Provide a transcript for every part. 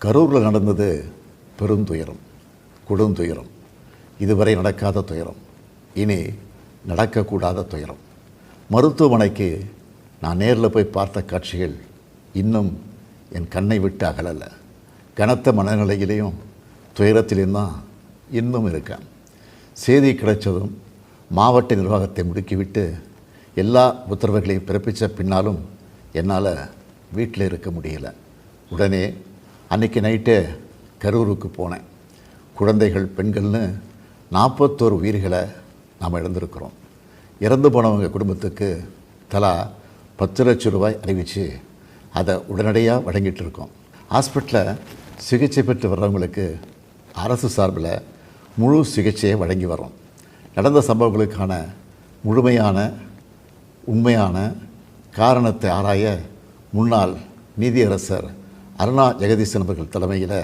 கரூரில் நடந்தது பெருந்துயரம், கொடுந்துயரம். இதுவரை நடக்காத துயரம், இனி நடக்கக்கூடாத துயரம். மருத்துவமனைக்கு நான் நேரில் போய் பார்த்த காட்சிகள் இன்னும் என் கண்ணை விட்டு அகலலை. கனத்த மனநிலையிலையும் துயரத்திலையும் தான் இன்னும் இருக்கேன். செய்தி கிடைச்சதும் மாவட்ட நிர்வாகத்தை முடுக்கிவிட்டு எல்லா உத்தரவுகளையும் பிறப்பித்த பின்னாலும் என்னால் வீட்டில் இருக்க முடியல. உடனே அன்றைக்கி நைட்டே கரூருக்கு போனேன். குழந்தைகள், பெண்கள்னு 41 உயிர்களை நாம் இழந்திருக்கிறோம். இறந்து போனவங்க குடும்பத்துக்கு தலா 10 லட்சம் ரூபாய் அறிவித்து அதை உடனடியாக வழங்கிட்டு இருக்கோம். ஹாஸ்பிட்டலில் சிகிச்சை பெற்று வர்றவங்களுக்கு அரசு சார்பில் முழு சிகிச்சையை வழங்கி வரோம். நடந்த சம்பவங்களுக்கான முழுமையான உண்மையான காரணத்தை ஆராய முன்னாள் நீதியரசர் அருணா ஜெகதீசன் அவர்கள் தலைமையில்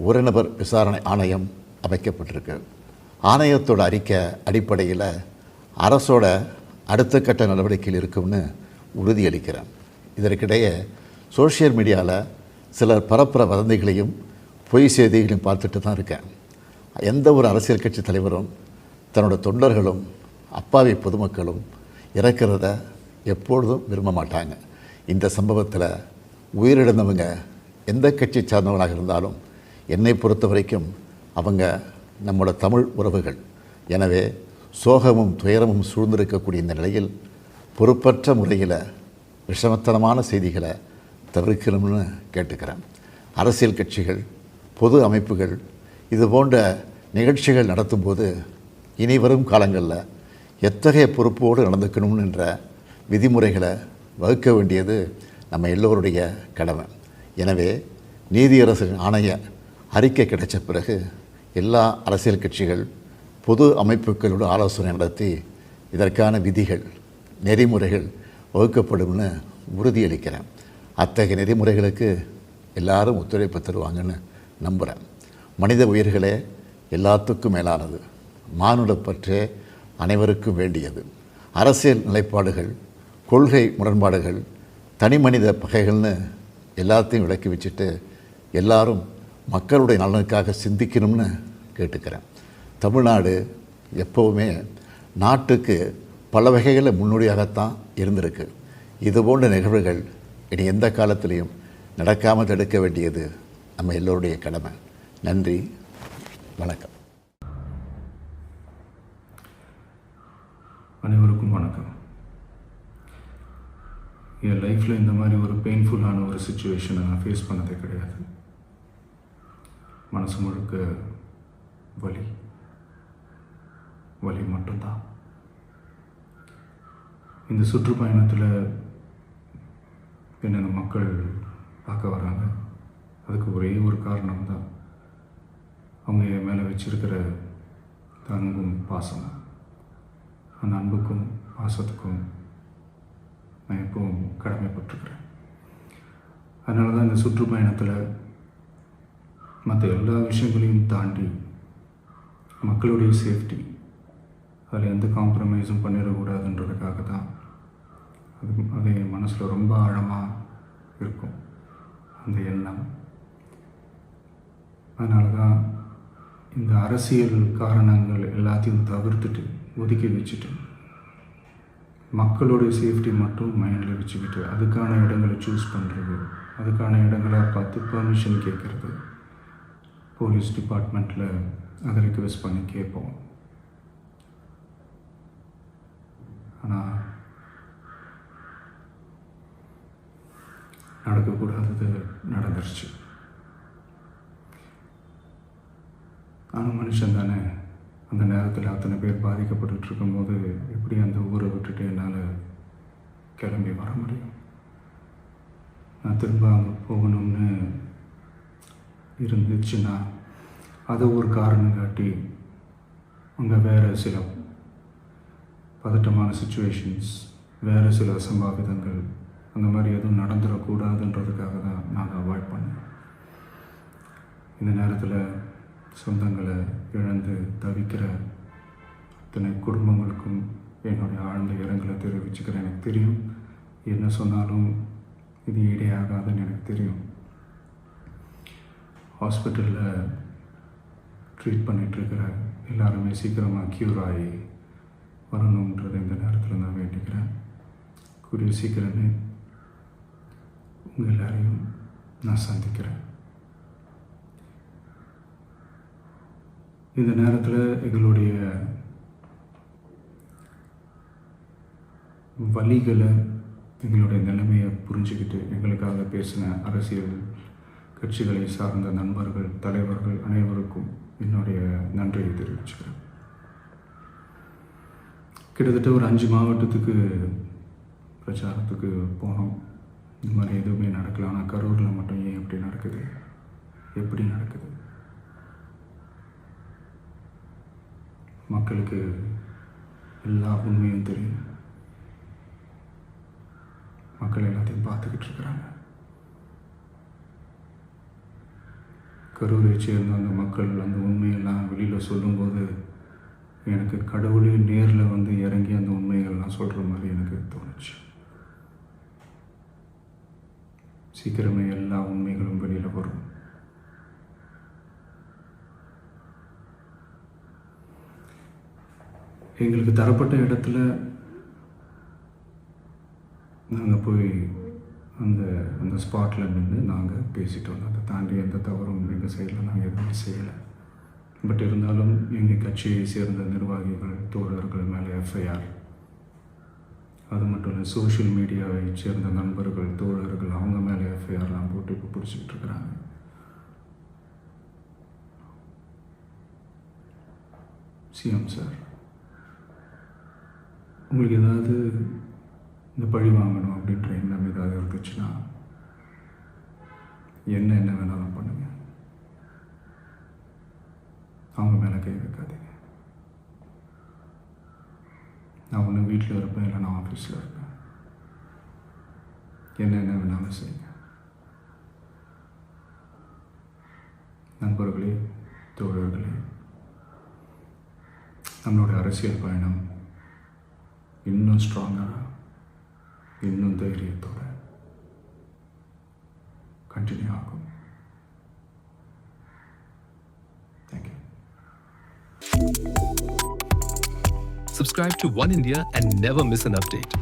ஒரு நபர் விசாரணை ஆணையம் அமைக்கப்பட்டிருக்கு. ஆணையத்தோட அறிக்கை அடிப்படையில் அரசோட அடுத்த கட்ட நடவடிக்கையில் இருக்கும்னு உறுதியளிக்கிறேன். இதற்கிடையே சோஷியல் மீடியாவில் சிலர் பரப்புற வதந்திகளையும் பொய் செய்திகளையும் பார்த்துட்டு தான் இருக்கேன். எந்த ஒரு அரசியல் கட்சி தலைவரும் தன்னோட தொண்டர்களும் அப்பாவி பொதுமக்களும் இறக்கிறத எப்பொழுதும் விரும்ப மாட்டாங்க. இந்த சம்பவத்தில் உயிரிழந்தவங்க எந்த கட்சி சார்ந்தவங்களாக இருந்தாலும் என்னை பொறுத்த வரைக்கும் அவங்க நம்மளோட தமிழ் உறவுகள். எனவே சோகமும் துயரமும் சூழ்ந்திருக்கக்கூடிய இந்த நிலையில் பொறுப்பற்ற முறையில் விஷமத்தனமான செய்திகளை தவிர்க்கணும்னு கேட்டுக்கிறேன். அரசியல் கட்சிகள், பொது அமைப்புகள் இது போன்ற நிகழ்ச்சிகள் நடத்தும்போது இனி வரும் காலங்களில் எத்தகைய பொறுப்போடு நடந்துக்கணும்ன்ற விதிமுறைகளை வகுக்க வேண்டியது நம்ம எல்லோருடைய கடமை. எனவே நீதியரசரின் ஆணைய அறிக்கை கிடைச்ச பிறகு எல்லா அரசியல் கட்சிகள், பொது அமைப்புகளோடு ஆலோசனை நடத்தி இதற்கான விதிகள், நெறிமுறைகள் வகுக்கப்படும்னு உறுதியளிக்கிறேன். அத்தகைய நெறிமுறைகளுக்கு எல்லாரும் ஒத்துழைப்பு தருவாங்கன்னு நம்புகிறேன். மனித உயிர்களே எல்லாத்துக்கும் மேலானது. மானுடப்பற்றே அனைவருக்கும் வேண்டியது. அரசியல் நிலைப்பாடுகள், கொள்கை முரண்பாடுகள், தனி மனித பகைகள்னு எல்லாத்தையும் விலக்கி வச்சுட்டு எல்லாரும் மக்களுடைய நலனுக்காக சிந்திக்கணும்னு கேட்டுக்கிறேன். தமிழ்நாடு எப்போவுமே நாட்டுக்கு பல வகைகளில் முன்னோடியாகத்தான் இருந்திருக்கு. இது போன்ற நிகழ்வுகள் இனி எந்த காலத்திலையும் நடக்காமல் தடுக்க வேண்டியது நம்ம எல்லோருடைய கடமை. நன்றி, வணக்கம். அனைவருக்கும் வணக்கம். என் லைஃப்பில் இந்த மாதிரி ஒரு பெயின்ஃபுல்லான ஒரு சுச்சுவேஷனை நான் ஃபேஸ் பண்ணதே கிடையாது. மனசு முழுக்க வலி மட்டும்தான். இந்த சுற்றுப்பயணத்தில் என்னென்ன மக்கள் பார்க்க வராங்க, அதுக்கு ஒரே ஒரு காரணம் தான், அவங்க என் மேலே வச்சிருக்கிற அன்பும் பாசம். அந்த அன்புக்கும் பாசத்துக்கும் நான் எப்பவும் கடமைப்பட்டிருக்கிறேன். அதனால தான் இந்த சுற்றுப்பயணத்தில் மற்ற எல்லா விஷயங்களையும் தாண்டி மக்களுடைய சேஃப்டி, அதில் எந்த காம்ப்ரமைஸும் பண்ணிடக்கூடாதுன்றதுக்காக தான் அது என் மனசில் ரொம்ப ஆழமாக இருக்கும் அந்த எண்ணம். அதனால தான் இந்த அரசியல் காரணங்கள் எல்லாத்தையும் தவிர்த்துட்டு ஒதுக்கி வச்சுட்டு மக்களுடைய சேஃப்டி மட்டும் மைண்டில் வச்சுக்கிட்டு அதுக்கான இடங்களை சூஸ் பண்ணுறது, அதுக்கான இடங்களை பார்த்து பெர்மிஷன் கேட்குறது, போலீஸ் டிபார்ட்மெண்ட்டில் அதை ரிக்வெஸ்ட் பண்ணி கேட்போம். ஆனால் நடக்கக்கூடாதது நடந்துருச்சு. நானும் மனுஷன் தானே. அந்த நேரத்தில் அத்தனை பேர் பாதிக்கப்பட்டு இருக்கும்போது எப்படி அந்த ஊரை விட்டுட்டு என்னால் கிளம்பி வர முடியும்? நான் திரும்ப அங்கே போகணும்னு இருந்துச்சுன்னா அதை ஒரு காரணம் காட்டி அங்கே வேறு சில பதட்டமான சுச்சுவேஷன்ஸ், வேறு சில அசம்பாவிதங்கள் அந்த மாதிரி எதுவும் நடந்துடக்கூடாதுன்றதுக்காக தான் நான் அவாய்ட் பண்ணேன். இந்த நேரத்தில் சொந்தங்களை இழந்து தவிக்கிற அத்தனை குடும்பங்களுக்கும் என்னுடைய ஆழ்ந்த இரங்கலை தெரிவிச்சுக்கிறேன். எனக்கு தெரியும் என்ன சொன்னாலும் இது ஈடே ஆகாதுன்னு எனக்கு தெரியும். ஹாஸ்பிட்டலில் ட்ரீட் பண்ணிகிட்ருக்கிற எல்லாருமே சீக்கிரமாக க்யூர் ஆகி வரணுன்றதை இந்த நேரத்தில் நான் வேண்டிக்கிறேன். கூடிய சீக்கிரமே உங்கள் எல்லாரையும் நான் சந்திக்கிறேன். இந்த நேரத்தில் எங்களுடைய வலிகளை, எங்களுடைய நிலைமையை புரிஞ்சுக்கிட்டு எங்களுக்காக பேசின அரசியல் கட்சிகளை சார்ந்த நண்பர்கள், தலைவர்கள் அனைவருக்கும் என்னுடைய நன்றியை தெரிவிச்சுக்கிறேன். கிட்டத்தட்ட ஒரு 5 மாவட்டத்துக்கு பிரச்சாரத்துக்கு போனோம். இந்த மாதிரி எதுவுமே நடக்கல. ஆனால் கரூரில் மட்டும் ஏன் எப்படி நடக்குது, எப்படி நடக்குது? மக்களுக்கு எல்லா உண்மையும் தெரியும். மக்கள் எல்லாத்தையும் பார்த்துக்கிட்டு இருக்கிறாங்க. கரூரை சேர்ந்த அந்த மக்கள் அந்த உண்மையெல்லாம் வெளியில் சொல்லும்போது எனக்கு கடவுளே நேரில் வந்து இறங்கி அந்த உண்மைகள்லாம் சொல்கிற மாதிரி எனக்கு தோணுச்சு. சீக்கிரமே எல்லா உண்மைகளும் வெளியில் வரும். எங்களுக்கு தரப்பட்ட இடத்துல நாங்கள் போய் அந்த ஸ்பாட்டில் நின்று நாங்கள் பேசிட்டு வந்தோம். அதை தாண்டி எந்த தவறும் எங்கள் சைடில் நாங்கள் எதுவுமே செய்யலை. பட் இருந்தாலும் எங்கள் கட்சியை சேர்ந்த நிர்வாகிகள், தோழர்கள் மேலே எஃப்ஐஆர், அது மட்டும் இல்லை சோஷியல் மீடியாவை சேர்ந்த நண்பர்கள், தோழர்கள் அவங்க மேலே எஃப்ஐஆர்லாம் போட்டு இப்போ பிடிச்சிக்கிட்டு இருக்கிறாங்க. சிஎம் சார், உங்களுக்கு ஏதாவது இந்த பழி வாங்கணும் அப்படின்ற எண்ணம் ஏதாவது இருந்துச்சுன்னா என்ன வேணாலும் பண்ணுங்க. அவங்க மேலே கை வைக்காதீங்க. நான் ஒன்று வீட்டில் இருப்பேன், இல்லை நான் ஆஃபீஸில் இருப்பேன். என்ன வேணாலும் செய்யுங்க. நண்பர்களே, தோழர்களே, நம்மளோட அரசியல் பயணம் இன்னும் ஸ்ட்ராங்காக, இன்னும் தைரியத்தோட கண்டினியூ ஆகும். Thank you. Subscribe to One India and never miss an update.